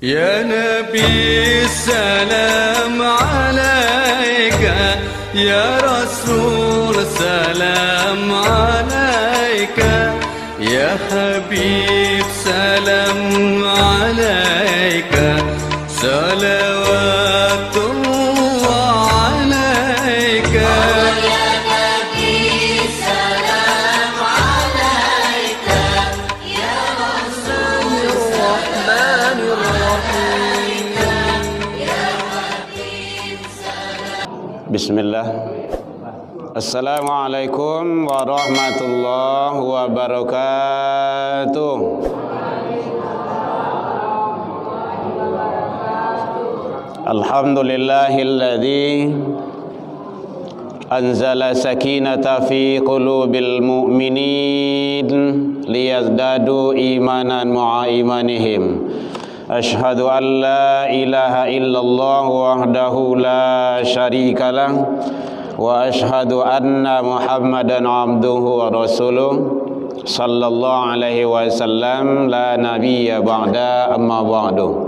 يا نبي السلام عليك، يا رسول سلام عليك، يا حبيب سلام عليك، صلوات الله عليك. Bismillah. Assalamualaikum warahmatullahi wabarakatuh. Alhamdulillahilladzi anzala sakinata fi qulubil mu'minin liyazdadu imanan ma'a imanihim. Ashhadu an la ilaha illallah wahdahu la syarika lah wa ashhadu anna Muhammadan abduhu wa rasuluh sallallahu alaihi wasallam la nabiyya ba'da amma ba'du.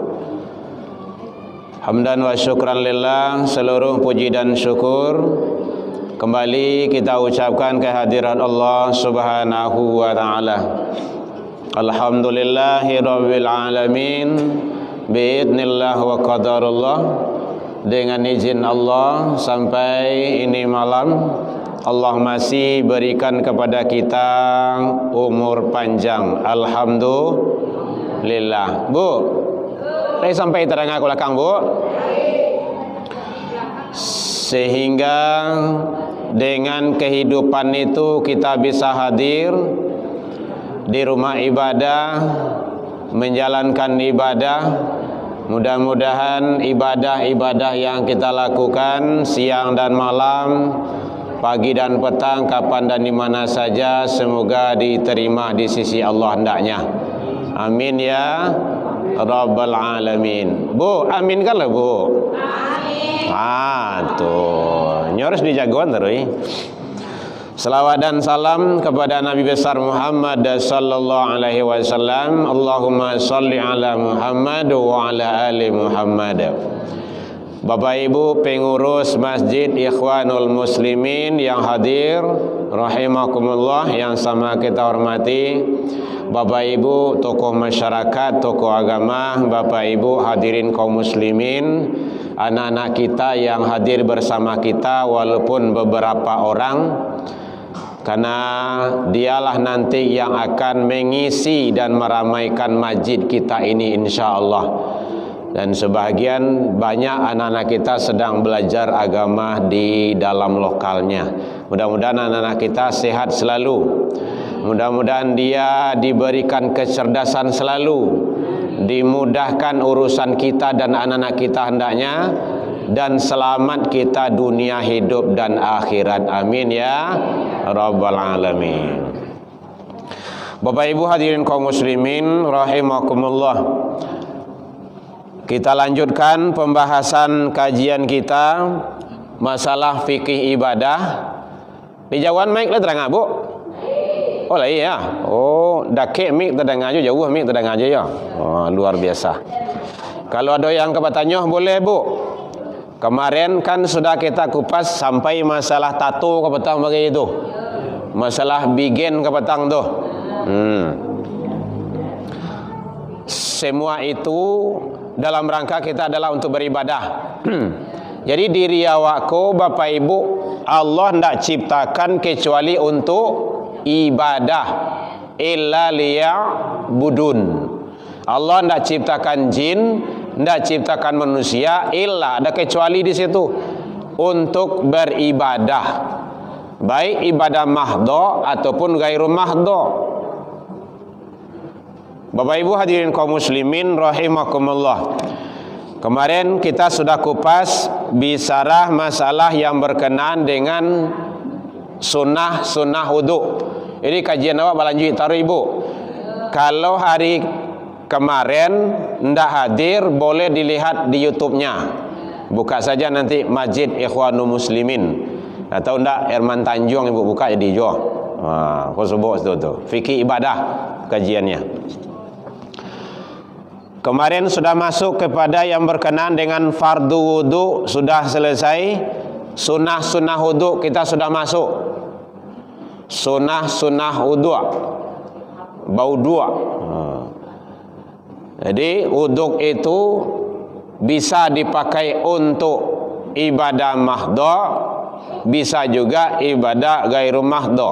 Hamdan wa syukran lillah, seluruh puji dan syukur kembali kita ucapkan kehadirat Allah Subhanahu wa taala. Alhamdulillahi rabbil alamin, biidznillah wa qadarullah. Dengan izin Allah sampai ini malam Allah masih berikan kepada kita umur panjang. Alhamdulillah. Bu, saya sampai terangkan ke belakang, Bu. Sehingga dengan kehidupan itu kita bisa hadir di rumah ibadah, menjalankan ibadah. Mudah-mudahan ibadah-ibadah yang kita lakukan siang dan malam, pagi dan petang, kapan dan di mana saja, semoga diterima di sisi Allah hendaknya. Amin ya rabbal alamin. Bu, amin kan lah, Bu? Amin. Tuh, nyoros dijagoan terus. Salawat dan salam kepada Nabi besar Muhammad sallallahu alaihi wasallam. Allahumma salli ala Muhammad wa ala ali Muhammad. Bapak Ibu pengurus Masjid Ikhwanul Muslimin yang hadir, rahimakumullah, yang sama kita hormati. Bapak Ibu tokoh masyarakat, tokoh agama, Bapak Ibu hadirin kaum muslimin, anak-anak kita yang hadir bersama kita walaupun beberapa orang, karena dialah nanti yang akan mengisi dan meramaikan masjid kita ini insyaallah. Dan sebagian banyak anak-anak kita sedang belajar agama di dalam lokalnya. Mudah-mudahan anak-anak kita sehat selalu. Mudah-mudahan dia diberikan kecerdasan selalu, dimudahkan urusan kita dan anak-anak kita hendaknya, dan selamat kita dunia hidup dan akhirat. Amin ya rabbal alamin. Bapak Ibu hadirin kaum muslimin rahimakumullah. Kita lanjutkan pembahasan kajian kita masalah fikih ibadah. Di jauhan mic lah terang, Bu? Oh lah iya. Oh, dakik mic terdengar aja, jauh mic terdengar aja ya. Oh, luar biasa. Kalau ada yang bertanya boleh, Bu. Kemarin kan sudah kita kupas sampai masalah tato ke petang bagi itu. Masalah bigen ke petang tuh. Semua itu dalam rangka kita adalah untuk beribadah. Jadi diri awakku, Bapak Ibu, Allah tidak ciptakan kecuali untuk ibadah. Illa liya'budun. Allah tidak ciptakan jin, tidak ciptakan manusia, illa, ada kecuali di situ, untuk beribadah, baik ibadah mahdho ataupun gairu mahdho. Bapak Ibu hadirin kaum muslimin rahimakumullah. Kemarin kita sudah kupas bicara masalah yang berkenaan dengan sunnah wudu. Ini kajian awak berlanjut taruh Ibu. Kalau hari kemarin ndak hadir, boleh dilihat di YouTube-nya. Buka saja nanti Masjid Ikhwanul Muslimin. Atau ndak Herman Tanjung Ibu buka jadi jo. Kau sebut itu tuh. Fikih ibadah kajiannya. Kemarin sudah masuk kepada yang berkenaan dengan fardu wudu, sudah selesai. Sunnah-sunnah wudu kita sudah masuk. Sunnah-sunnah wudu, bau dua. Jadi wudu itu bisa dipakai untuk ibadah mahdha, bisa juga ibadah gairu mahdha.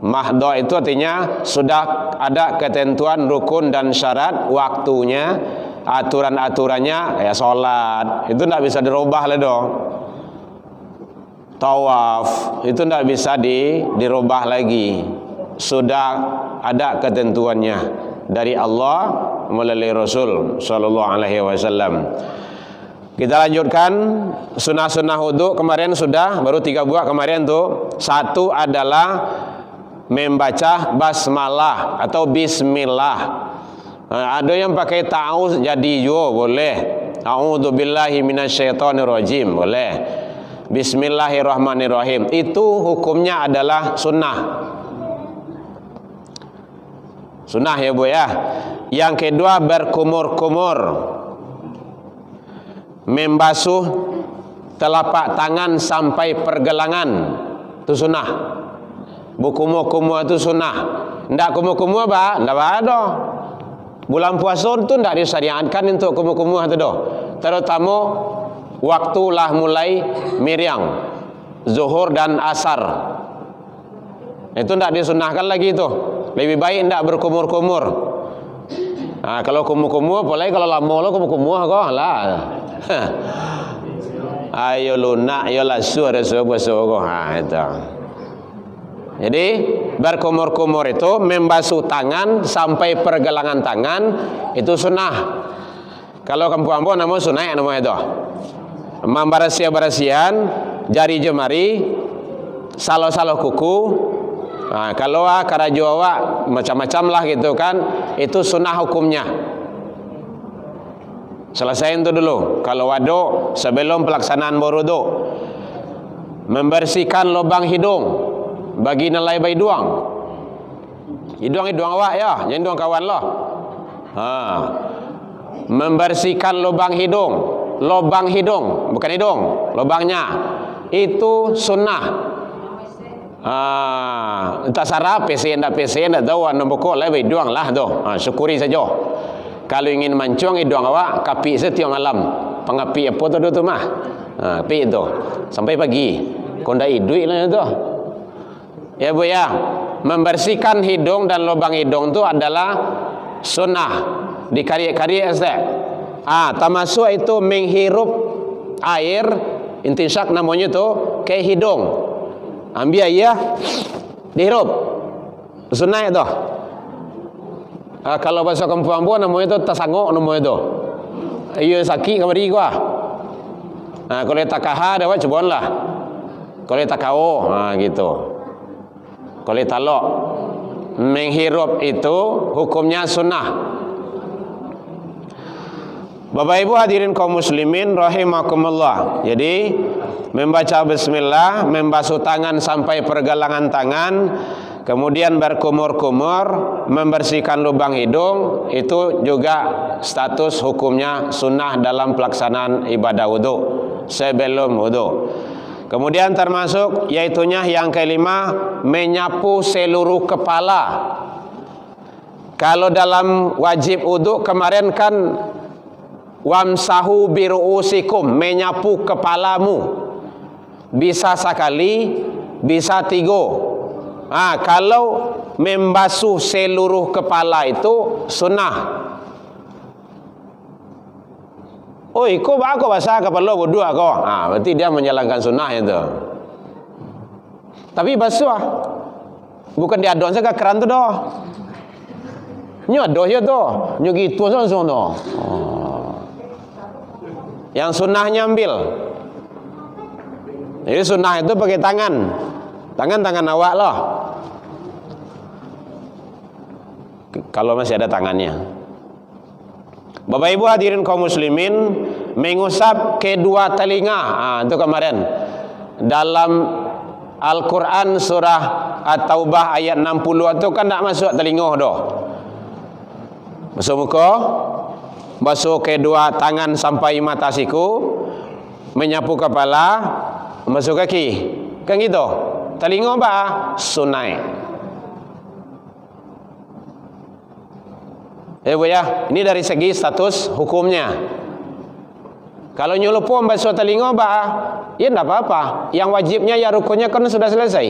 Mahdha itu artinya sudah ada ketentuan rukun dan syarat, waktunya, aturan-aturannya, ya sholat itu tidak bisa dirubah lah dong. Tawaf itu tidak bisa dirubah lagi, sudah ada ketentuannya dari Allah melalui Rasul sallallahu alaihi wasallam. Kita lanjutkan sunnah-sunnah wudu. Kemarin sudah baru 3 buah kemarin tuh. Satu adalah membaca basmalah atau bismillah. Ada yang pakai ta'awuz jadi yo boleh. A'udzubillahi minasyaitonirrajim boleh. Bismillahirrahmanirrahim itu hukumnya adalah sunnah. Sunnah ya Bu ya. Yang kedua berkumur-kumur, membasuh telapak tangan sampai pergelangan, itu sunnah. Berkumur-kumur itu sunnah. Tidak kumur-kumur apa? Tidak ada. Bulan puasa itu tidak disyariatkan untuk kumur-kumur itu doh. Terutama waktulah mulai meriang, zuhur dan asar. Itu tidak disunahkan lagi itu. Lebih baik tidak berkumur-kumur. Nah, kalau kumur-kumur boleh, kalau lama lo kumur-kumur kok lah. Ayo lunak, ayo lasu ada puasa kok. Itu. Jadi berkumur-kumur itu membasuh tangan sampai pergelangan tangan itu sunnah. Kalau kampung-kampung nama sunnah namanya itu. Membarasian jari jemari, salo-salo kuku. Nah, kalau karajo awak macam-macam lah gitu kan, itu sunnah hukumnya. Selesaiin itu dulu. Kalau wadu sebelum pelaksanaan wudu, membersihkan lubang hidung bagi nilai bayi duang. Hidung awak ya, jangan hidung kawan loh. Membersihkan lubang hidung, bukan hidung, lubangnya itu sunnah. Tak sarap pesen tak tahu nombor kok lah bayi duang lah tu. Syukuri saja. Kalau ingin mancung hidung awak kapi setiang alam. Pengapi apa tu mah? Pi itu sampai pagi. Kondai duit lah itu. Ya Bu ya, membersihkan hidung dan lubang hidung itu adalah sunnah. Dikari-kari termasuk itu menghirup air, intisyak namanya itu ke hidung. Ambil air, dihirup. Sunnah itu. Kalau bahasa kampung-kampung namanya itu tasangok namanya itu. Iya sakit kamari gua. Kalau takaha dah coba lah. Kalau takao, gitu. Kalau talok menghirup itu hukumnya sunnah. Bapak Ibu hadirin kaum muslimin rahimakumullah. Jadi membaca bismillah, membasuh tangan sampai pergelangan tangan, kemudian berkumur-kumur, membersihkan lubang hidung, itu juga status hukumnya sunnah dalam pelaksanaan ibadah wudu sebelum wudu. Kemudian termasuk yaitunya yang kelima, menyapu seluruh kepala. Kalau dalam wajib wudu kemarin kan wamsahu biruusikum, menyapu kepalamu. Bisa sekali, bisa 3. Kalau membasuh seluruh kepala itu sunnah. Oh, kau basah kepala wudu kau. Berarti dia menjalankan sunnah itu. Tapi basuh bukan diadon saja keran tu dah. Nyo doh ya doh. Nyo gitu langsung doh. Yang sunnahnya ambil. Jadi sunnah itu pakai tangan. Tangan awak loh. Kalau masih ada tangannya. Bapak Ibu hadirin kaum muslimin, mengusap kedua telinga. Itu kemarin dalam Al-Quran surah At-Taubah ayat 60 itu kan tak masuk telinga dah. Masuk muka, basuh kedua tangan sampai mata siku, menyapu kepala, basuh kaki. Kan gitu. Telinga apa? Sunai. Bu ya, ini dari segi status hukumnya. Kalau nyulupu basuh telinga apa? Ya enggak apa-apa. Yang wajibnya ya rukunnya kan sudah selesai.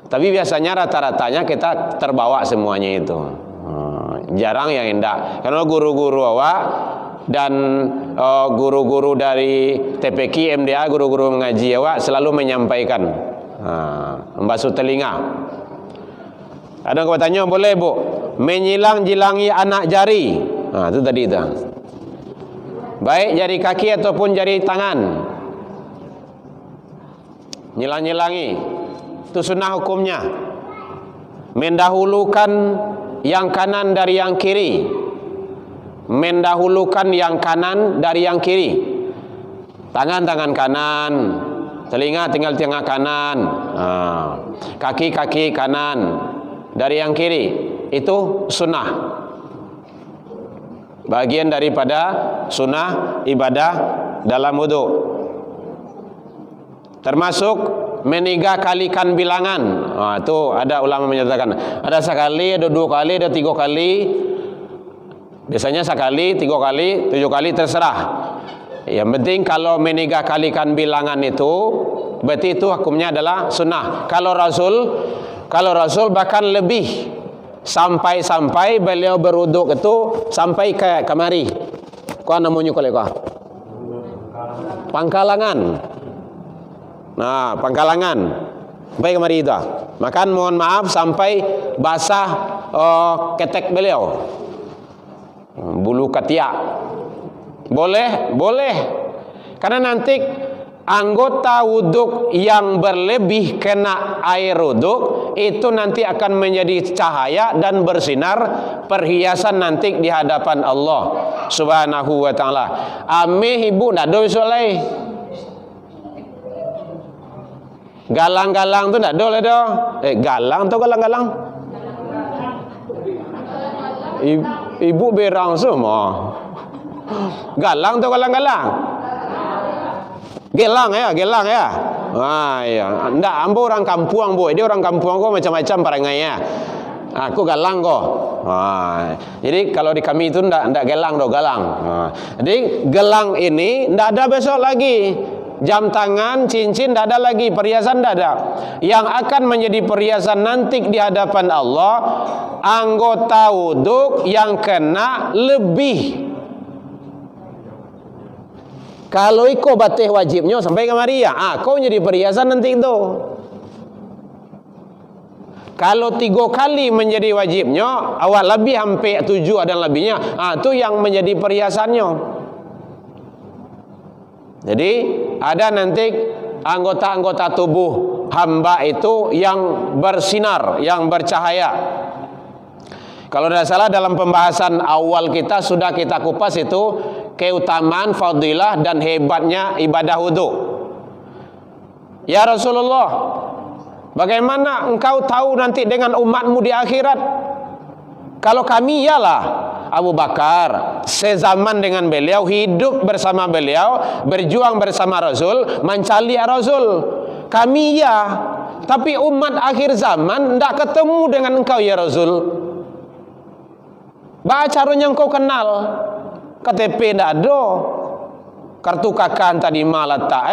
Tapi biasanya rata-ratanya kita terbawa semuanya itu. Jarang yang enggak. Karena guru-guru awak dan guru-guru dari TPQ, MDA, guru-guru mengaji awak selalu menyampaikan membasuh telinga. Ada yang bertanya, boleh bu menyilang-jilangi anak jari? Itu tadi itu. Baik jari kaki ataupun jari tangan. Nyilang-nyilangi. Itu sunnah hukumnya. Mendahulukan yang kanan dari yang kiri. Mendahulukan yang kanan dari yang kiri. Tangan kanan, telinga tinggal telinga kanan, kaki kanan dari yang kiri. Itu sunnah. Bagian daripada sunnah ibadah dalam wudu. Termasuk menigakalikan bilangan. Itu ada ulama menyatakan ada sekali, ada 2 kali, ada 3 kali. Biasanya sekali, 3 kali, 7 kali terserah. Yang penting kalau menigakalikan bilangan itu berarti itu hukumnya adalah sunnah. Kalau Rasul bahkan lebih, sampai beliau berwuduk itu sampai ke kemari. Kau namanya kau pangkalangan. Nah, pangkalangan. Sampai kemari itu. Makan mohon maaf sampai basah ketek beliau. Bulu ketiak. Boleh. Karena nanti anggota wuduk yang berlebih kena air wuduk itu nanti akan menjadi cahaya dan bersinar perhiasan nanti di hadapan Allah Subhanahu wa taala. Ame ibu ndak do soleh. Galang-galang tu ndak do le do. Galang tu galang-galang. Ibu berang semua. Galang tu galang-galang. Gelang ya. Ya. Ndak ambo orang kampung bu. Dia orang kampung kok macam-macam perangainya. Aku galang kok. Jadi kalau di kami itu ndak gelang do galang. Jadi gelang ini ndak ada besok lagi. Jam tangan, cincin ndak ada lagi, perhiasan ndak ada. Yang akan menjadi perhiasan nanti di hadapan Allah anggota wuduk yang kena lebih. Kalau iko batih wajibnya sampai kemari ya, kau jadi perhiasan nanti itu. Kalau 3 kali menjadi wajibnya, awal lebih sampai 7 ada lebihnya, itu yang menjadi perhiasannya. Jadi ada nanti anggota-anggota tubuh hamba itu yang bersinar, yang bercahaya. Kalau tidak salah dalam pembahasan awal kita sudah kita kupas itu keutamaan, fadilah dan hebatnya ibadah wudu. Ya Rasulullah, bagaimana engkau tahu nanti dengan umatmu di akhirat? Kalau kami ialah Abu Bakar, sezaman dengan beliau, hidup bersama beliau, berjuang bersama Rasul, mencari Rasul. Kami ya, tapi umat akhir zaman tidak ketemu dengan engkau ya Rasul. Caranya engkau kenal, KTP tidak ada, kartu kakan tadi malah tak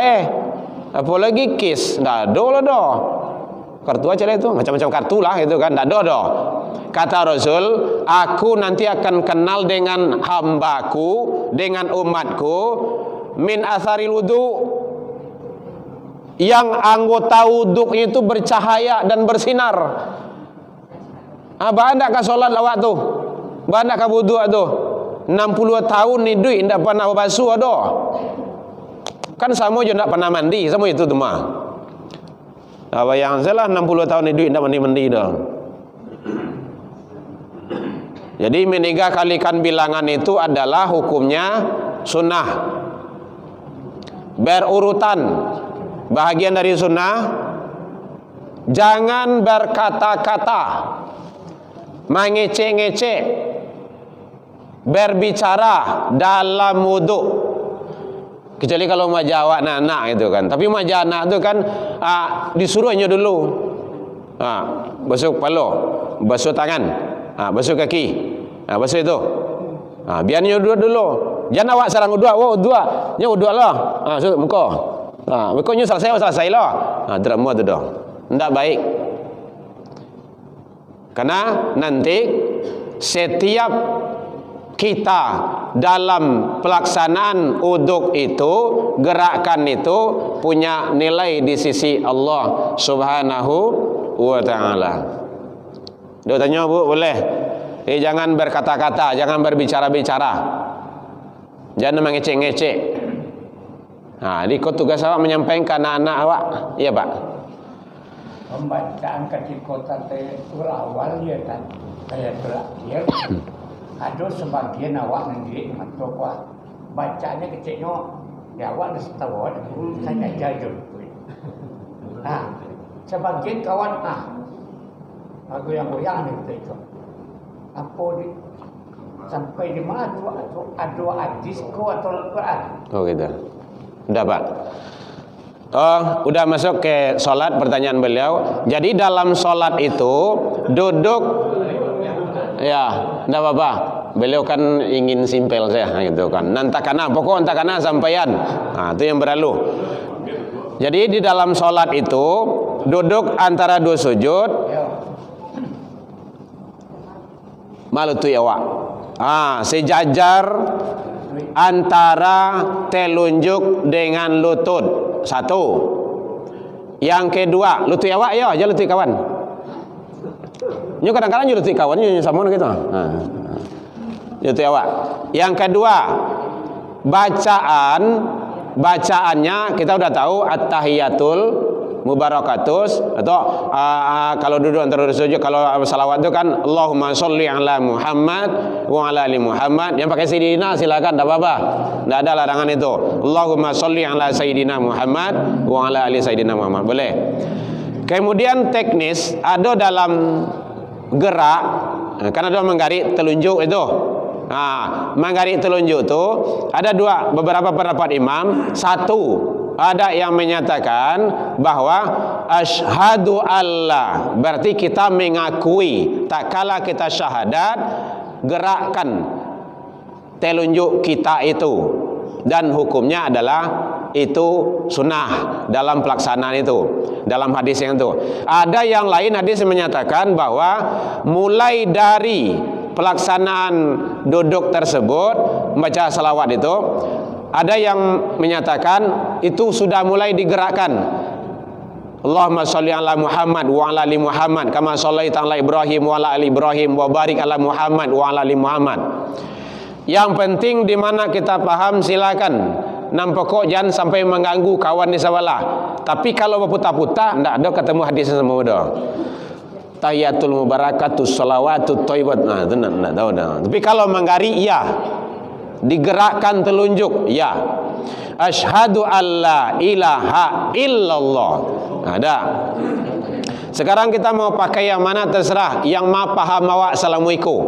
apalagi KIS tidak ada lah do. Kartu aja lah itu, macam-macam kartu lah itu kan, tidak ada do. Kata Rasul, aku nanti akan kenal dengan hambaku, dengan umatku min asaril wudu, yang anggota wuduknya itu bercahaya dan bersinar. Anda ke solat lawak tu, anda ke wuduk tu 60 tahun ni duit tidak pernah basuh ada. Kan sama je tidak pernah mandi, sama itu tu mah. Apa yang salah 60 tahun ni duit tidak mandi-mandi dah. Jadi menigakalikan bilangan itu adalah hukumnya sunnah. Berurutan, bahagian dari sunnah. Jangan berkata-kata, mengecek-ngecek. berbicara dalam wuduk, kecuali kalau majah awak anak-anak itu kan. Tapi majah anak itu kan disuruhnya dulu basuh kepala, basuh tangan, basuh kaki, basuh itu. Biarnya uduk dulu. Jangan awak sarang uduk, nya uduk lah. Muka. Mukanya selesai lah. Drama tu dah. Tidak baik. Karena nanti setiap kita dalam pelaksanaan uduk itu, gerakan itu punya nilai di sisi Allah Subhanahu wa ta'ala. Dia tanya, Bu, boleh? Jangan berkata-kata, jangan berbicara-bicara, jangan mengecek-ngecek. Ini kau tugas awak menyampaikan anak-anak awak. Iya, Pak. Pembacaan ketika awal ya kan, kayak terakhir. Ada sebagian awak nanti atau apa bacanya kecilnya ya awak dah tahu saya jajur. Sebagian kawan aku yang goyang ni itu. Apa di sampai di mana ada hadis ko atau Al-Quran? Oh gitu. Udah, Pak. Udah masuk ke sholat, pertanyaan beliau. Jadi dalam sholat itu duduk, ya, enggak apa-apa. Beliau kan ingin simpel saya gitu kan. Nantakana, pokok nantakana sampaian. Itu yang berlalu. Jadi di dalam sholat itu duduk antara dua sujud. Malu tu ya, Wak. Sejajar antara telunjuk dengan lutut. Satu. Yang kedua, lutut ya, Wak, ya, aja lutut kawan. Nyu kadang-kadang lutut kawan nyu sama gitu. Lutut ya, Wak. Yang kedua, bacaannya kita udah tahu at-tahiyatul mubarakatus, atau kalau duduk antara sujud, kalau salawat itu kan Allahumma sholli ala Muhammad wa ala ali Muhammad. Yang pakai sayyidina silakan, tak apa-apa, tidak ada larangan itu. Allahumma sholli ala sayyidina Muhammad wa ala ali sayyidina Muhammad, boleh. Kemudian teknis ada dalam gerak, kan ada menggarik telunjuk itu. Menggarik telunjuk itu ada beberapa pendapat imam. Satu, ada yang menyatakan bahwa asyhadu alla, berarti kita mengakui tak kala kita syahadat, gerakkan telunjuk kita itu, dan hukumnya adalah itu sunnah dalam pelaksanaan itu, dalam hadis yang itu. Ada yang lain hadis yang menyatakan bahwa mulai dari pelaksanaan duduk tersebut, membaca salawat itu, ada yang menyatakan itu sudah mulai digerakkan. Allahumma sholli ala Muhammad wa ala ali Muhammad kama shallaita ala Ibrahim wa ala ali Ibrahim wa barik ala Muhammad wa ala ali Muhammad. Yang penting di mana kita paham silakan. Nampakok jangan sampai mengganggu kawan di sebelah. Tapi kalau berputar-putar, tidak ada ketemu hadis semua dah. Tahiyatul mubarakatus salawatut thayyibat. Itu tidak tahu dah. Tapi kalau menggari, ya. Digerakkan telunjuk, ya. Asyhadu alla ilaha illallah. Ada. Sekarang kita mau pakai yang mana terserah. Yang maha paham awak assalamualaikum.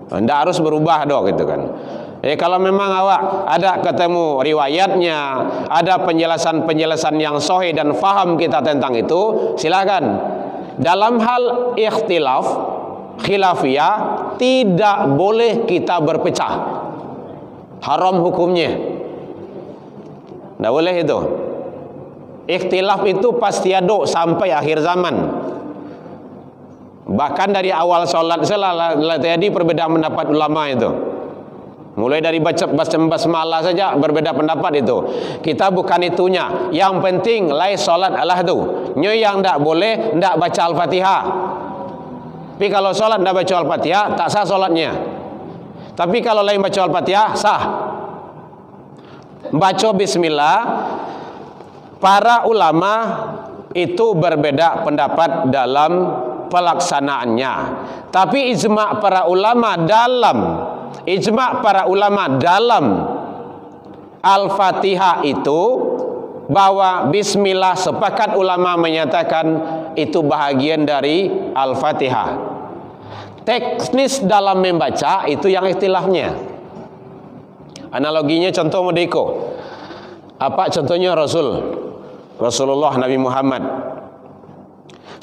Tidak harus berubah dong gitu kan. Kalau memang awak ada ketemu riwayatnya, ada penjelasan-penjelasan yang sahih dan faham kita tentang itu, silakan. Dalam hal ikhtilaf, khilafiyah, tidak boleh kita berpecah. Haram hukumnya. Tidak boleh itu. Ikhtilaf itu pasti ada sampai akhir zaman. Bahkan dari awal sholat selalu terjadi perbedaan pendapat ulama itu. Mulai dari baca basmalah saja berbeda pendapat itu. Kita bukan itunya. Yang penting lai sholat Allah tu. Nyo yang tak boleh tak baca Al-Fatihah. Tapi kalau sholat tak baca Al-Fatihah, tak sah sholatnya. Tapi kalau lain baca Al-Fatihah, sah. Baca Bismillah, para ulama itu berbeda pendapat dalam pelaksanaannya. Tapi ijma' para ulama dalam Al-Fatihah itu, bahwa Bismillah sepakat ulama menyatakan itu bahagian dari Al-Fatihah. teknis dalam membaca itu yang ikhtilafnya. Analoginya contoh modeko. Apa contohnya Rasulullah Nabi Muhammad.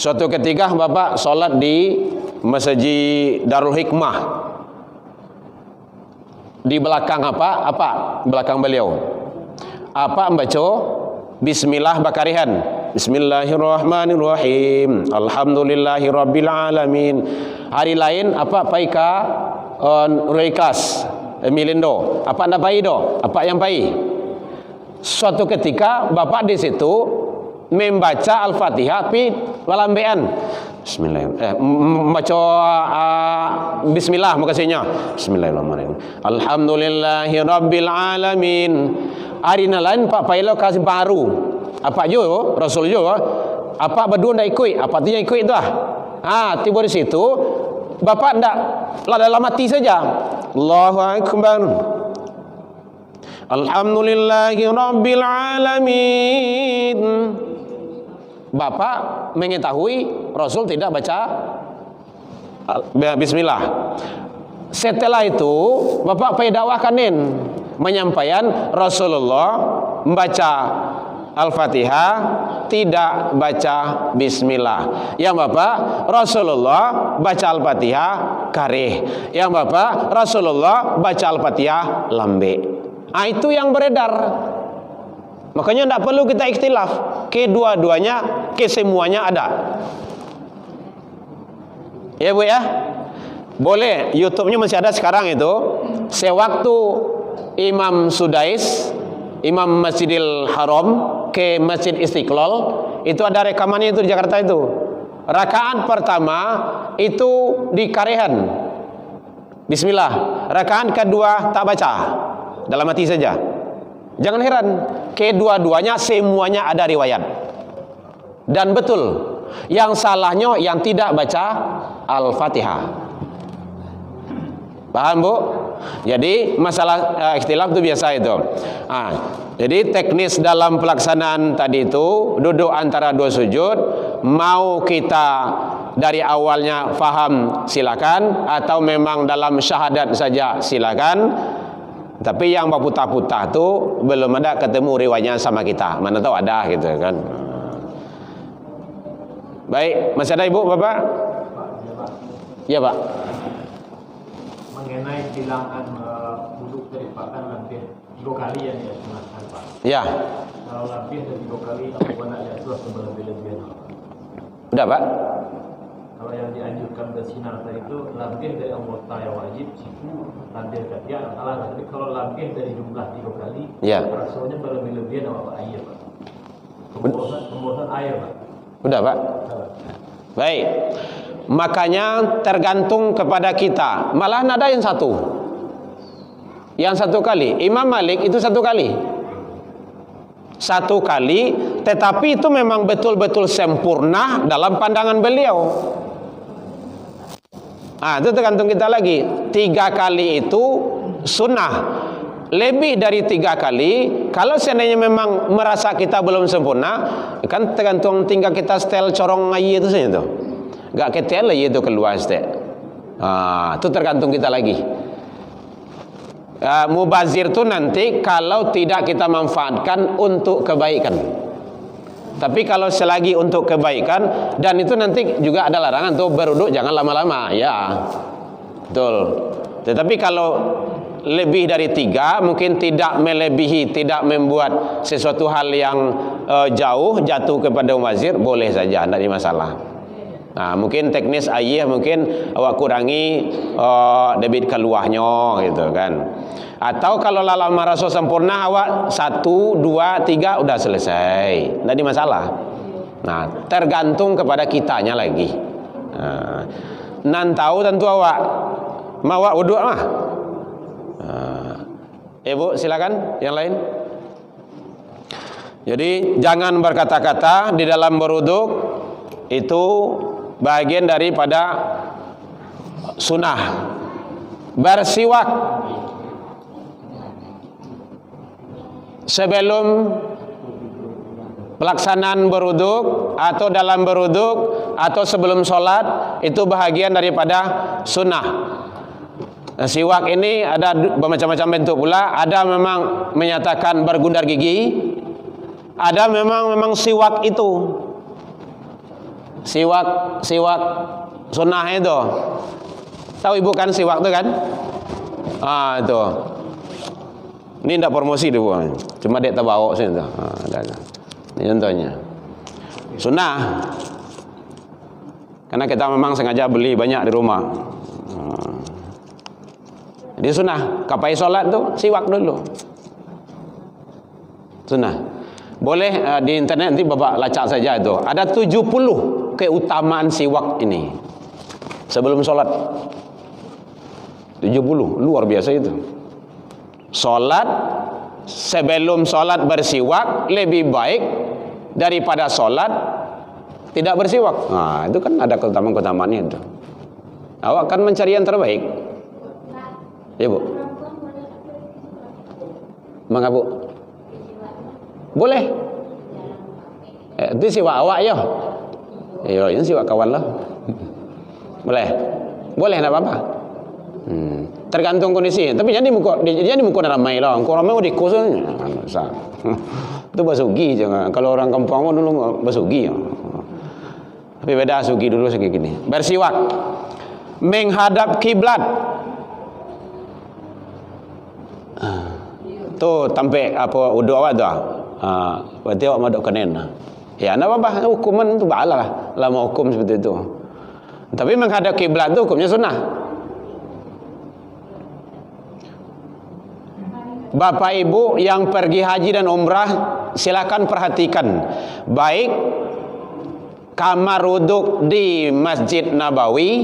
Suatu ketika Bapak sholat di Masjid Darul Hikmah. Di belakang apa? Belakang beliau. Apa membaca? Bismillah bakarihan. Bismillahirrahmanirrahim. Alhamdulillahirabbil alamin. Hari lain apa paika Ikhlas Milindo. Apa anda pai do? Apa yang pai? Suatu ketika Bapak di situ membaca Al-Fatihah pi walambean. Baca bismillah makasihnya. Bismillahirrahmanirrahim. Alhamdulillahirabbil alamin. Arina lain Pak Pailo kasih baru. Apa jo Rasul jo? Apa berdua ndak ikut? Apa dia ikut dah? Tiba di situ Bapak ndak dalam mati saja. Allahu akbar. Alhamdulillahirabbil alamin. Bapak mengetahui Rasul tidak baca bismillah. Setelah itu Bapak dakwakan menyampaikan Rasulullah membaca Al-Fatihah tidak baca bismillah. Yang Bapak Rasulullah baca Al-Fatihah karih. Yang Bapak Rasulullah baca Al-Fatihah lambe. Itu yang beredar. Makanya tidak perlu kita ikhtilaf. Kedua-duanya, kesemuanya ada. Ya Bu ya. Boleh. YouTube-nya masih ada sekarang itu. Sewaktu Imam Sudais, Imam Masjidil Haram ke Masjid Istiqlal, itu ada rekamannya itu di Jakarta itu. Rakaat pertama itu di karehan. Bismillah. Rakaat kedua tak baca. Dalam hati saja. Jangan heran, kedua-duanya semuanya ada riwayat. Dan betul, yang salahnya yang tidak baca Al-Fatihah. Paham Bu? Jadi masalah ikhtilaf itu biasa itu. Jadi teknis dalam pelaksanaan tadi itu duduk antara dua sujud, mau kita dari awalnya faham silakan, atau memang dalam syahadat saja silakan. Tapi yang berputah-putah tu belum ada ketemu riwayatnya sama kita. Mana tahu ada gitu kan. Baik, masih ada Ibu, Bapak? Ya Pak. Mengenai bilangan duduk dari Pak kan lebih 3 kali ya sunatkan Pak. Ya. Kalau lebih dari 3 kali apa nak ya sudah lebih-lebihan. Udah Pak. Kalau yang dianjurkan bersinar tadi itu lebih dari anggota yang wajib siku lebih dia salah. Tapi kalau lebih dari jumlah 3 kali, ya. rasanya berlebih-lebihan apa air Pak. Kemudian air Pak. Udah Pak. Baik. Makanya tergantung kepada kita. Malah ada yang satu. Yang 1 kali. Imam Malik itu 1 kali. 1 kali, tetapi itu memang betul-betul sempurna dalam pandangan beliau. Itu tergantung kita lagi. 3 kali itu sunnah. Lebih dari 3 kali, kalau seandainya memang merasa kita belum sempurna, kan tergantung tinggal kita setel corong ayi itu saja tuh. Gak ketel aja itu keluar setel. Itu tergantung kita lagi. Mubazir itu nanti kalau tidak kita manfaatkan untuk kebaikan. Tapi kalau selagi untuk kebaikan, dan itu nanti juga ada larangan tuh beruduk jangan lama-lama, ya. Betul. Tetapi kalau lebih dari 3, mungkin tidak melebihi, tidak membuat sesuatu hal yang jauh jatuh kepada mubazir, boleh saja, tidak ada masalah. Mungkin teknis ayah mungkin awak kurangi debit keluarnya gitu kan. Atau kalau lama merasa sempurna awak 1, 2, 3 udah selesai, tidak ada masalah. Tergantung kepada kitanya lagi. Nan tahu tentu awak mau awak wudhu mah. Ibu silakan yang lain. Jadi jangan berkata-kata di dalam berwudhu, itu bagian daripada sunnah. Bersiwak sebelum pelaksanaan berwudhu atau dalam berwuduk atau sebelum sholat, itu bahagian daripada sunnah. Siwak ini ada bermacam-macam bentuk pula. Ada memang menyatakan bergundar gigi, ada memang siwak itu. Siwak sunnah itu. Tahu ibu kan siwak itu kan? Itu. Ini tidak promosi tu, cuma dek terbawa sini tu. Ini contohnya. Sunnah. Karena kita memang sengaja beli banyak di rumah. Jadi sunnah. Kapai solat tu siwak dulu. Sunnah. Boleh di internet nanti bapak lacak saja itu. Ada 70 keutamaan siwak ini sebelum solat. 70, luar biasa itu. Solat, sebelum solat bersiwak lebih baik daripada solat tidak bersiwak. Itu kan ada keutamaan-keutamaannya itu. Awak kan mencari yang terbaik. Ya bu. Mengapa bu? Boleh. Itu siwak awak ya. Ya ini siwak kawan lah. Boleh. Boleh tak apa-apa. Tergantung kondisi. Tapi jadi muka ramai lah. Kau ramai di kos ni. Itu basugi jangan. Kalau orang kampung dulu basugi. Tapi beda sugi dulu segini gini. Bersiwak. Menghadap kiblat. Tu tampik apa uduk awak tu. Berarti awak maduk kanan. Ya, nak apa? Hukuman tu bala lah. Lama hukum seperti itu. Tapi menghadap kiblat tu hukumnya sunnah. Bapak ibu yang pergi haji dan umrah, silakan perhatikan. Baik kamar wuduk di Masjid Nabawi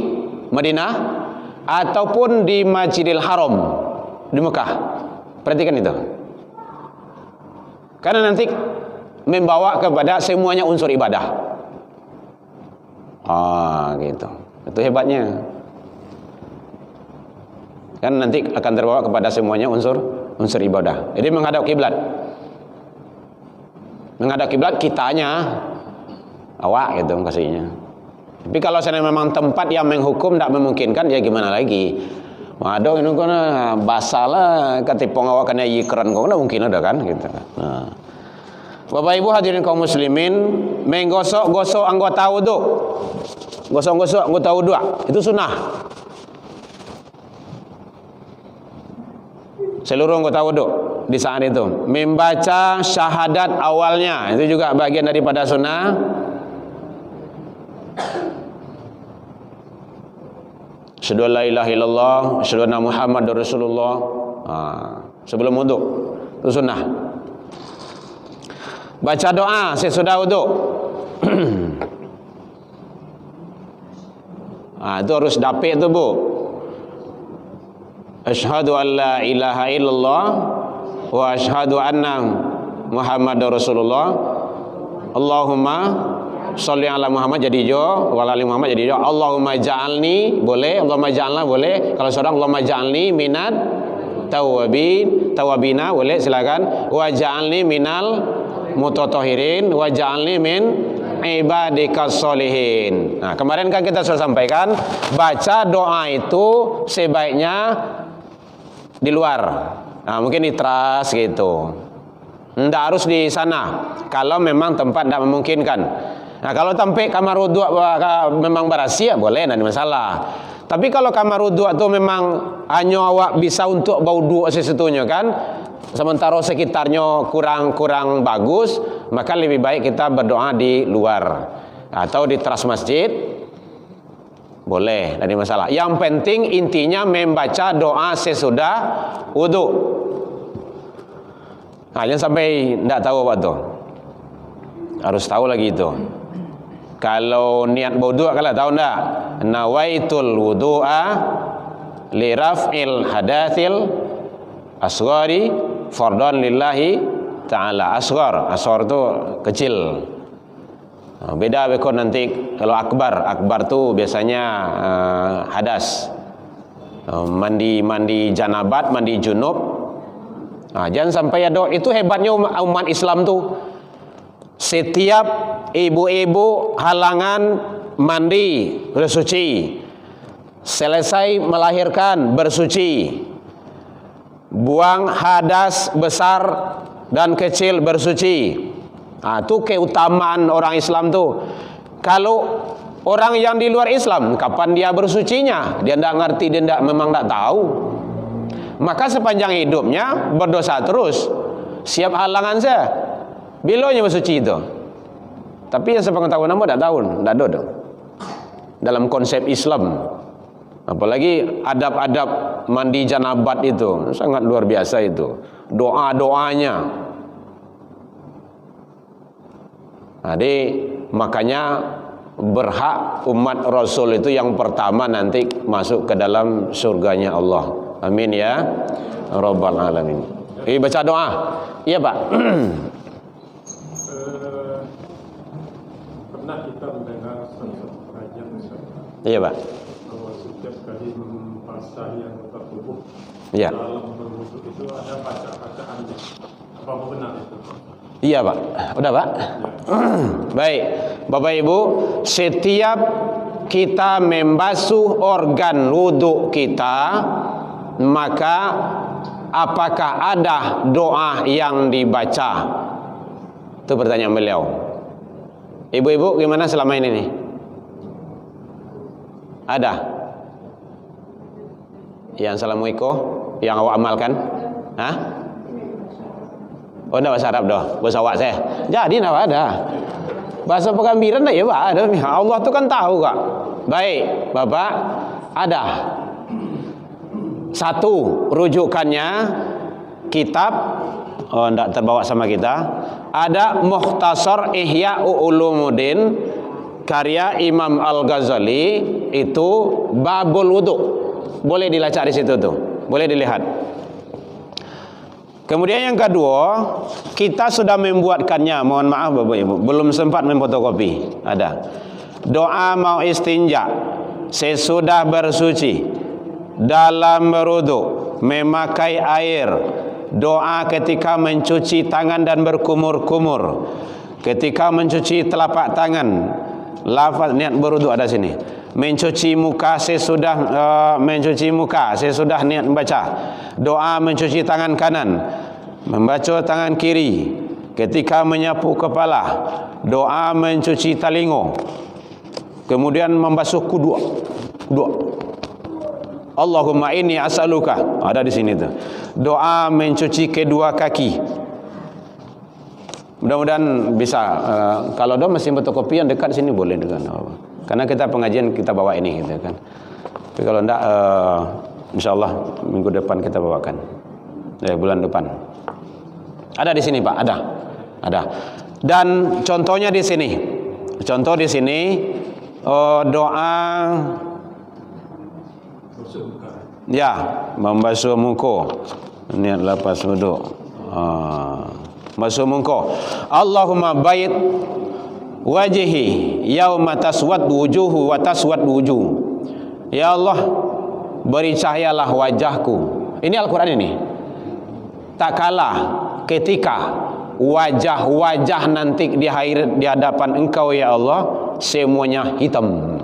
Madinah ataupun di Masjidil Haram di Mekah. Perhatikan itu. Karena nanti membawa kepada semuanya unsur ibadah. Gitu. Itu hebatnya. Kan nanti akan terbawa kepada semuanya unsur ibadah. Jadi menghadap kiblat. Menghadap kiblat kitanya awak gitu kasihnya. Tapi kalau saya memang tempat yang menghukum tidak memungkinkan, ya gimana lagi? Waduh ini kan basah lah, katipong awak kena yikran kau, mungkin ada kan gitu. Bapak ibu hadirin kaum muslimin, menggosok-gosok anggota wuduk. Gosok-gosok anggota wuduk itu sunnah. Seluruh anggota wuduk di saat itu membaca syahadat awalnya, itu juga bagian daripada sunnah. Asyhadu an la ilaha illallah, asyhadu anna Muhammadar Rasulullah. Sebelum wuduk itu sunnah. Baca doa sesudah wuduk. Itu harus dapik tu bu. Asyhadu an la ilaha illallah wa asyhadu anna Muhammadar Rasulullah. Allahumma sholli ala Muhammad jadi jo, wa ali Muhammad jadi jo. Allahumma ja'alni boleh, Allahumma ja'alna boleh. Kalau seorang Allahumma ja'alni minat tawabina boleh, silakan. Wa ja'alni minal mutatahhirin wa ja'alni min ibadikas sholihin. Nah, kemarin kan kita sudah sampaikan baca doa itu sebaiknya di luar. Mungkin di teras gitu. Tidak harus di sana kalau memang tempat tidak memungkinkan. Nah, kalau tampik kamar wudhu memang berasia boleh, tidak ada masalah. Tapi kalau kamar wudhu itu memang hanya awak bisa untuk baudu sesuatunya kan, sementara sekitarnya kurang bagus, maka lebih baik kita berdoa di luar atau di teras masjid. Boleh, tidak ada masalah. Yang penting intinya membaca doa sesudah wudhu. Jangan sampai tidak tahu apa tu. Harus tahu lagi itu. Kalau niat wudu kalau tahu enggak? Nawaitul wudu'a li raf'il hadatsil asghari fardhan lillahi ta'ala. Asghar itu kecil. Beda bekon nanti kalau akbar tu biasanya hadas. Mandi janabat, mandi junub. Jangan sampai ada, itu hebatnya umat Islam tu. setiap ibu-ibu halangan mandi bersuci, selesai melahirkan bersuci, buang hadas besar dan kecil bersuci. Itu keutamaan orang Islam tuh. Kalau orang yang di luar Islam, kapan dia bersucinya? Dia tidak ngerti, dia memang tidak tahu. Maka sepanjang hidupnya berdosa terus. Siap halangan saya. Bilonya bersuci itu. Tapi yang sepengetahuan nama tidak tahu, tidak ada dalam konsep Islam. Apalagi adab-adab mandi janabat itu sangat luar biasa itu. Doa-doanya. Jadi makanya berhak umat Rasul itu yang pertama nanti masuk ke dalam surganya Allah. Amin ya Rabbal Alamin. Baca doa. Iya Pak. Pernah kita mendengar satu kajian Iya Pak. bahwa setiap kali membasahi anggota tubuh Iya. dalam berwudu itu ada bacaan-bacaannya. Apa benar itu? Iya Pak. Udah Pak. Baik Bapak Ibu, setiap kita membasuh organ wudhu kita, maka apakah ada doa yang dibaca? Itu pertanyaan beliau. Ibu-ibu gimana selama ini nih? Ada? Yang Assalamualaikum yang awak amalkan? Hah? Oh, enggak bahasa Arab dah, bahasa awak saya. Jadi enggak ada. Bahasa Pekambiran enggak ya, Pak? Ada. Allah tuh kan tahu, Kak. Baik, Bapak, ada. Satu, rujukannya kitab, oh enggak terbawa sama kita. Ada Mukhtasar Ihya Ulumuddin karya Imam Al-Ghazali, itu babul wudu. Boleh dilacak di situ tuh. Boleh dilihat. Kemudian yang kedua, kita sudah membuatkannya. Mohon maaf Bapak Ibu, belum sempat memfotokopi. Ada doa mau istinja sesudah bersuci, dalam berwudu, memakai air, doa ketika mencuci tangan dan berkumur-kumur, ketika mencuci telapak tangan, lafaz niat berwudu ada sini. Mencuci muka sesudah sesudah niat membaca. Doa mencuci tangan kanan, membaca tangan kiri. Ketika menyapu kepala, doa mencuci talingo. Kemudian membasuh kedua. Allahumma inni as'aluka, ada di sini tuh. Doa mencuci kedua kaki. Mudah-mudahan bisa. Kalau ada mesin fotokopi yang dekat sini boleh dengan. Karena kita pengajian kita bawa ini gitu kan. Tapi kalau enggak insyaallah minggu depan kita bawakan. Bulan depan. Ada di sini, Pak, ada. Dan contohnya di sini. Contoh di sini doa ya, membasuh muka. Niat lepas wudu. Basuh muka. Allahumma bait wajhi yauma taswad wujuhu wa taswad wujuh. Ya Allah, beri cahayalah wajahku. Ini Al-Quran ini. Tak kalah ketika wajah-wajah nanti di hadapan Engkau ya Allah semuanya hitam.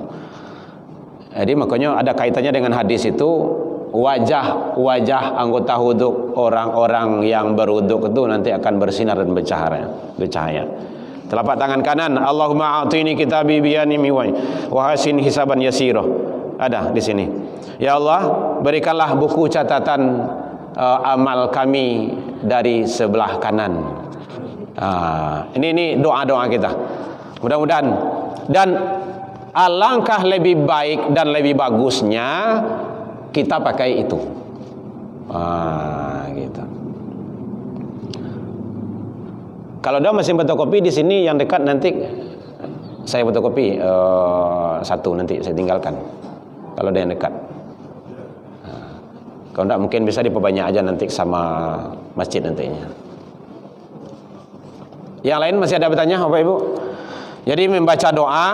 Jadi makanya ada kaitannya dengan hadis itu, wajah-wajah anggota wudu orang-orang yang berwudu itu nanti akan bersinar dan bercahaya. Telapak tangan kanan, Allahumma a'tini kitabi biyanimi wa hasin hisaban yasira. Ada di sini. Ya Allah, berikanlah buku catatan amal kami dari sebelah kanan. Ini doa-doa kita. Mudah-mudahan. Dan alangkah lebih baik dan lebih bagusnya kita pakai itu. Gitu. Kalau ada mesin fotokopi di sini yang dekat nanti saya fotokopi satu nanti saya tinggalkan. Kalau ada yang dekat. Kalau tidak mungkin bisa diperbanyak aja nanti sama masjid nantinya. Yang lain masih ada bertanya Bapak Ibu? Jadi membaca doa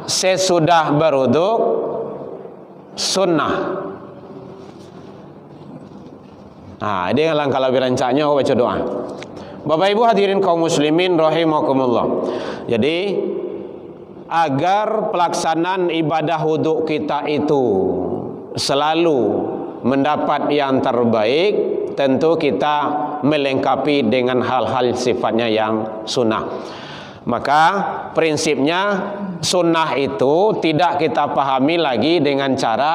sesudah berwudu sunnah. Ini yang langkah lebih rancaknya baca doa. Bapak Ibu hadirin kaum muslimin rahimakumullah. Jadi agar pelaksanaan ibadah wudhu kita itu selalu mendapat yang terbaik, tentu kita melengkapi dengan hal-hal sifatnya yang sunnah. Maka prinsipnya sunnah itu tidak kita pahami lagi dengan cara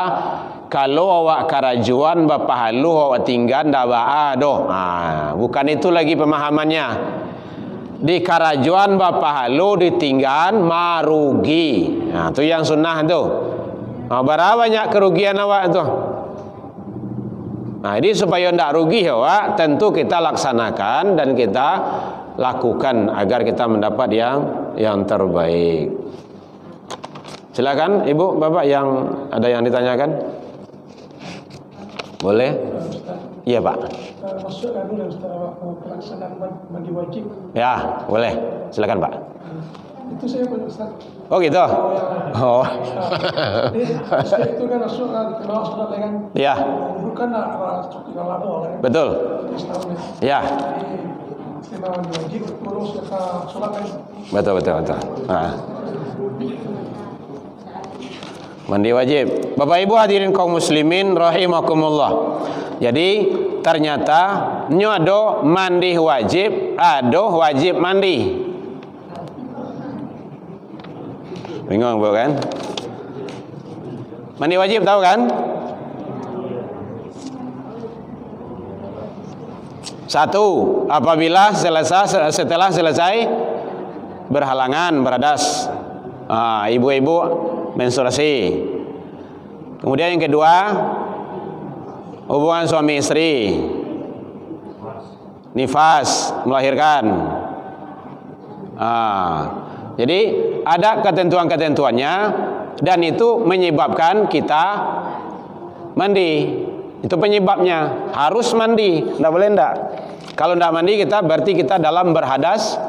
kalau awak karajuan bapahalu awak tinggal ndak doh. Bukan itu lagi pemahamannya. Di karajuan bapahalu ditinggal marugi. Itu yang sunnah tu. Berapa banyak kerugian awak tu? Jadi supaya ndak rugi awak, tentu kita laksanakan dan kita lakukan agar kita mendapat yang terbaik. Silakan Ibu, Bapak yang ada yang ditanyakan. Boleh? Iya Pak. Masuk dulu pelaksanaan mandi wajib. Ya, boleh. Silakan Pak. Itu saya punya Ustaz. Oh gitu. Oh. Itu kan masuk kalau sudah dengan. Ya. Bukan cukup lama kan. Betul. Ya. Istimewa mandi wajib terus kita sholat kan. Betul. Mandi wajib. Bapak Ibu hadirin kaum muslimin rahimakumullah. Jadi ternyata nyodo mandi wajib, wajib mandi. Bingung Bu kan? Mandi wajib tahu kan? Satu, apabila setelah selesai berhalangan beradas, ibu-ibu menstruasi. Kemudian yang kedua, hubungan suami istri, nifas, melahirkan. Jadi ada ketentuan-ketentuannya dan itu menyebabkan kita mandi. Itu penyebabnya, harus mandi, tidak boleh tidak. Kalau tidak mandi berarti kita dalam berhadas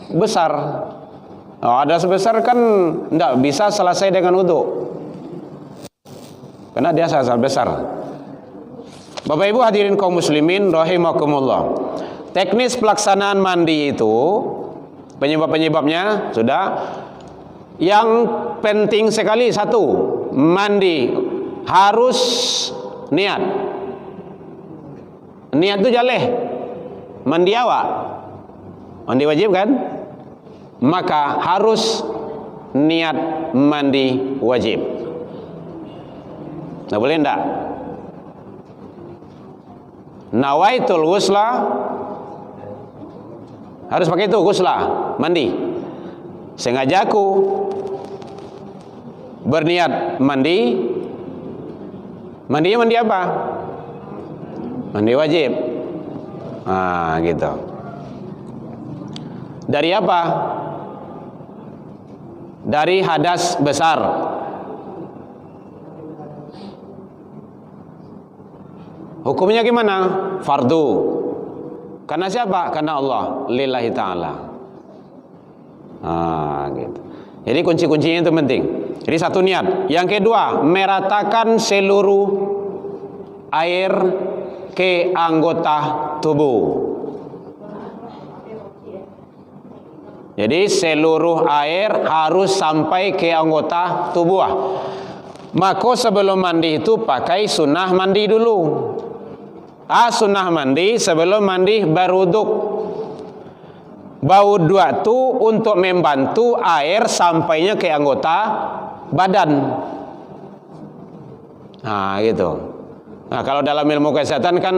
besar. Hadas besar kan tidak bisa selesai dengan wudhu, karena dia sangat besar. Bapak Ibu hadirin kaum muslimin rahimakumullah. Teknis pelaksanaan mandi itu penyebab-penyebabnya sudah. Yang penting sekali satu, mandi harus niat. Niat itu jaleh. Mandi awak. Mandi wajib kan? Maka harus niat mandi wajib. Nah, boleh enggak? Nawaitul ghusla, harus pakai itu ghusla, mandi. Sengajaku berniat mandi. Mandinya mandi apa? Mandi wajib. Gitu. Dari apa? Dari hadas besar. Hukumnya gimana? Fardu. Karena siapa? Karena Allah. Lillahi ta'ala. Gitu. Jadi kunci-kuncinya itu penting. Jadi satu niat. Yang kedua, meratakan seluruh air ke anggota tubuh. Jadi seluruh air harus sampai ke anggota tubuh. Maka sebelum mandi itu pakai sunnah mandi dulu. Sunnah mandi sebelum mandi berwuduk. Bau dua itu untuk membantu air sampainya ke anggota badan. Gitu. Kalau dalam ilmu kesehatan kan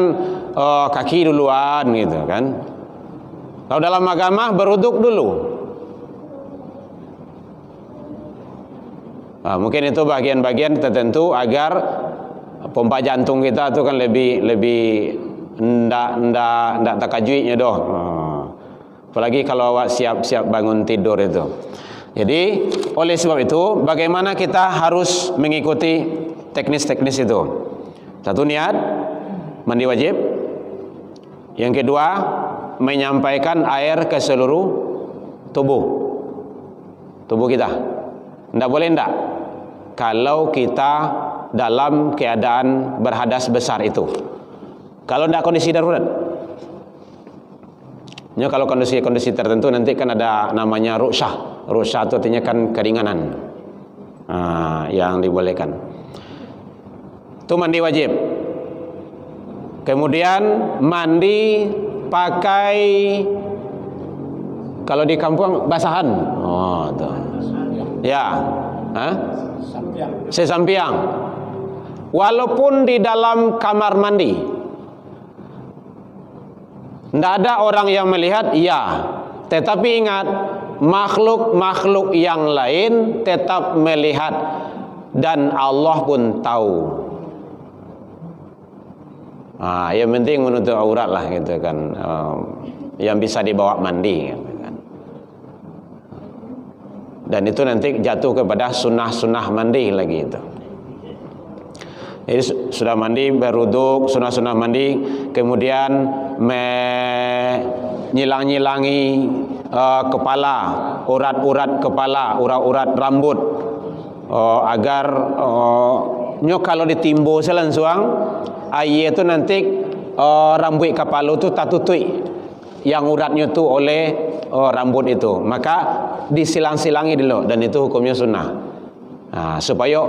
kaki duluan gitu kan. Kalau dalam agama berwuduk dulu. Mungkin itu bagian-bagian tertentu agar pompa jantung kita itu kan lebih ndak takajuinya doh. Apalagi kalau awak siap-siap bangun tidur itu. Jadi oleh sebab itu bagaimana kita harus mengikuti teknis-teknis itu. Satu, niat mandi wajib. Yang kedua, menyampaikan air ke seluruh tubuh kita. Tidak boleh tidak kalau kita dalam keadaan berhadas besar itu. Kalau tidak kondisi darurat. Ya, kalau kondisi-kondisi tertentu nanti kan ada namanya ruksah. Ruksah itu artinya kan keringanan. Yang dibolehkan. Itu mandi wajib. Kemudian mandi pakai, kalau di kampung basahan. Oh, tuh. Ya. Sesampiang. Walaupun di dalam kamar mandi, tidak ada orang yang melihat, ya. Tetapi ingat, makhluk-makhluk yang lain tetap melihat dan Allah pun tahu. Yang penting menutup aurat lah gitu kan, yang bisa dibawa mandi gitu kan. Dan itu nanti jatuh kepada sunnah-sunnah mandi lagi itu. Jadi sudah mandi, berwuduk, sunnah-sunnah mandi, kemudian menyilang-nyilangi kepala, urat-urat kepala, urat-urat rambut, agar kalau ditimbo selansuang air itu nanti rambut kepala itu tak tutui yang uratnya itu oleh rambut itu, maka disilang-silangi dulu, dan itu hukumnya sunnah. Supaya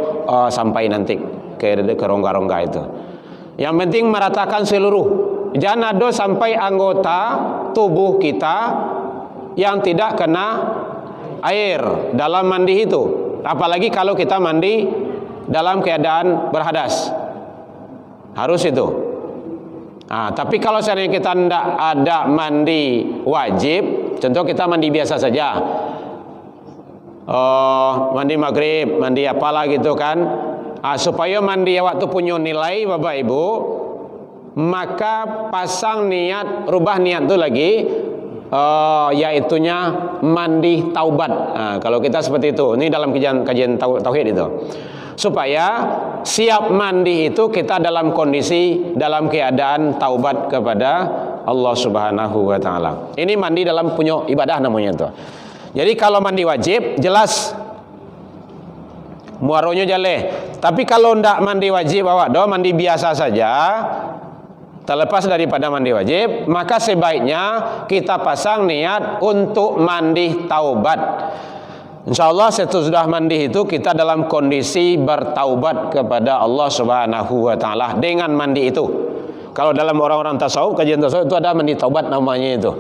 sampai nanti ke rongga-rongga itu. Yang penting meratakan seluruh, jangan ada sampai anggota tubuh kita yang tidak kena air dalam mandi itu. Apalagi kalau kita mandi dalam keadaan berhadas, harus itu. Tapi kalau seandainya kita tidak ada mandi wajib, contoh kita mandi biasa saja, mandi maghrib, mandi apalah gitu kan, supaya mandi waktu punya nilai Bapak Ibu, maka pasang niat, rubah niat itu lagi, yaitunya mandi taubat. Kalau kita seperti itu, ini dalam kajian tauhid itu, supaya siap mandi itu kita dalam kondisi, dalam keadaan taubat kepada Allah Subhanahu wa taala. Ini mandi dalam punya ibadah namanya itu. Jadi kalau mandi wajib jelas muaronya jaleh. Tapi kalau ndak mandi wajib awak do mandi biasa saja, terlepas daripada mandi wajib, maka sebaiknya kita pasang niat untuk mandi taubat. Insyaallah setelah mandi itu kita dalam kondisi bertaubat kepada Allah Subhanahu wa taala dengan mandi itu. Kalau dalam orang-orang tasawuf, kajian tasawuf itu ada mandi taubat namanya itu.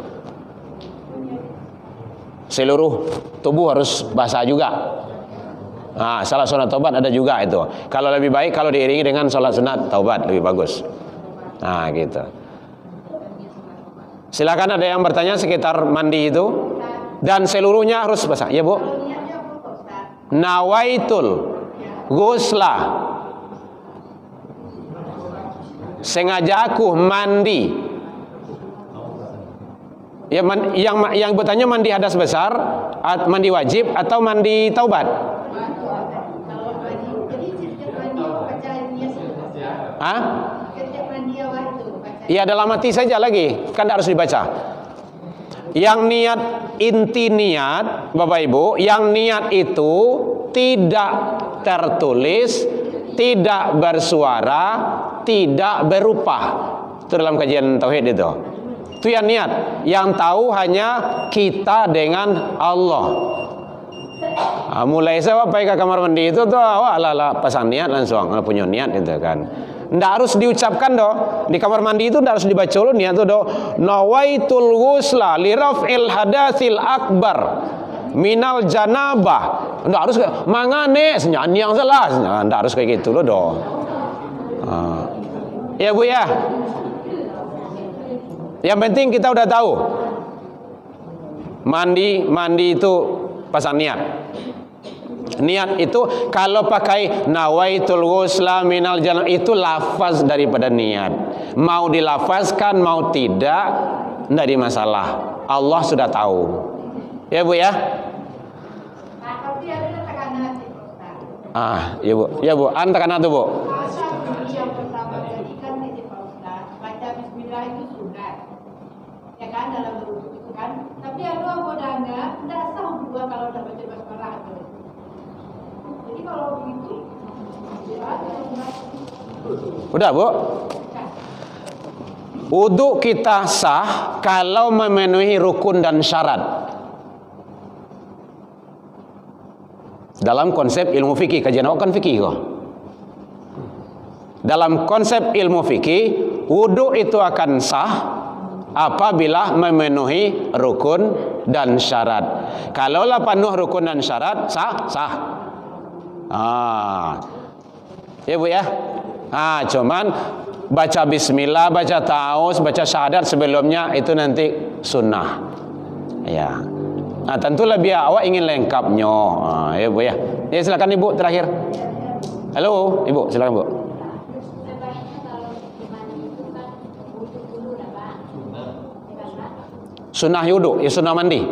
Seluruh tubuh harus basah juga. Salat sunat taubat ada juga itu. Kalau lebih baik kalau diiringi dengan salat sunat taubat lebih bagus. Gitu. Silakan, ada yang bertanya sekitar mandi itu, dan seluruhnya harus basah. Ya Bu. Nawaitul ghusla, sengaja aku mandi. Ya, yang bertanya mandi hadas besar, mandi wajib atau mandi taubat? Ya, dalam hati saja lagi, kan harus dibaca. Yang niat, inti niat Bapak Ibu, yang niat itu tidak tertulis, tidak bersuara, tidak berupa. Itu dalam kajian tauhid itu. Itu yang niat, yang tahu hanya kita dengan Allah. Mulai saya pergi ke kamar mandi itu tuh awak lah pasang niat langsung, punya niat itu kan. Nggak harus diucapkan doh. Di kamar mandi itu nggak harus dibaca dulu niat itu doh. Nawaitul ghusla li raf'il hadatsil akbar minal janabah. Nggak harus mangane senyanyi yang salah. Nggak harus kayak gitu loh doh. Ya Bu ya. Yang penting kita udah tahu. Mandi itu pasang niat. Niat itu kalau pakai nawaitul ghusla minal janabah itu lafaz daripada niat. Mau dilafazkan mau tidak ada masalah. Allah sudah tahu. Ya Bu ya. Tapi ada tekanan sih Ustaz. Ya Bu. Ya Bu, tekanan tuh Bu. Yang pertama tadi kan ini Pak Ustaz, baca bismillah itu sunat. Ya kan dalam berwudu itu kan. Tapi ada godanya enggak sah juga kalau udah baca basmalah itu. Jadi kalau begitu ya ada sunat. Udah Bu? Wuduk kita sah kalau memenuhi rukun dan syarat. Dalam konsep ilmu fikih, kajian awak kan fikih kok. Dalam konsep ilmu fikih, wuduk itu akan sah apabila memenuhi rukun dan syarat. Kalaulah penuh rukun dan syarat, sah. Ya Bu ya. Cuman baca bismillah, baca ta'awuz, baca syahadat sebelumnya itu nanti sunnah. Ya. Tentulah biar awak ingin lengkapnya. Ya Bu ya. Ya silakan Ibu terakhir. Halo Ibu, silakan Bu. Sunnah wuduk, ya sunnah mandi.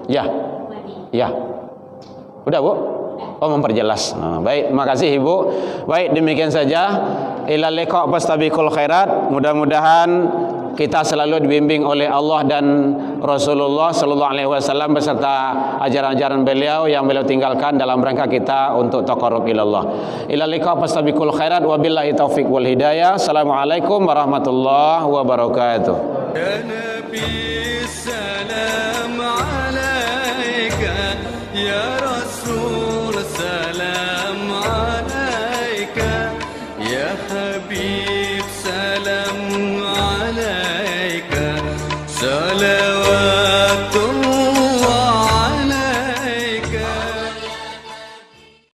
Ya. Ya. Udah Bu? Oh, memperjelas. Baik, terima kasih Ibu. Baik, demikian saja. Ila liqa fastabiqul khairat. Mudah-mudahan kita selalu dibimbing oleh Allah dan Rasulullah sallallahu alaihi wasallam beserta ajaran-ajaran beliau yang beliau tinggalkan dalam rangka kita untuk taqarrub ilallah. Ila liqa fastabiqul khairat wa billahi taufiq wal hidayah. Assalamualaikum warahmatullahi wabarakatuh. يا نبي السلام عليك يا رسول السلام عليك يا حبيب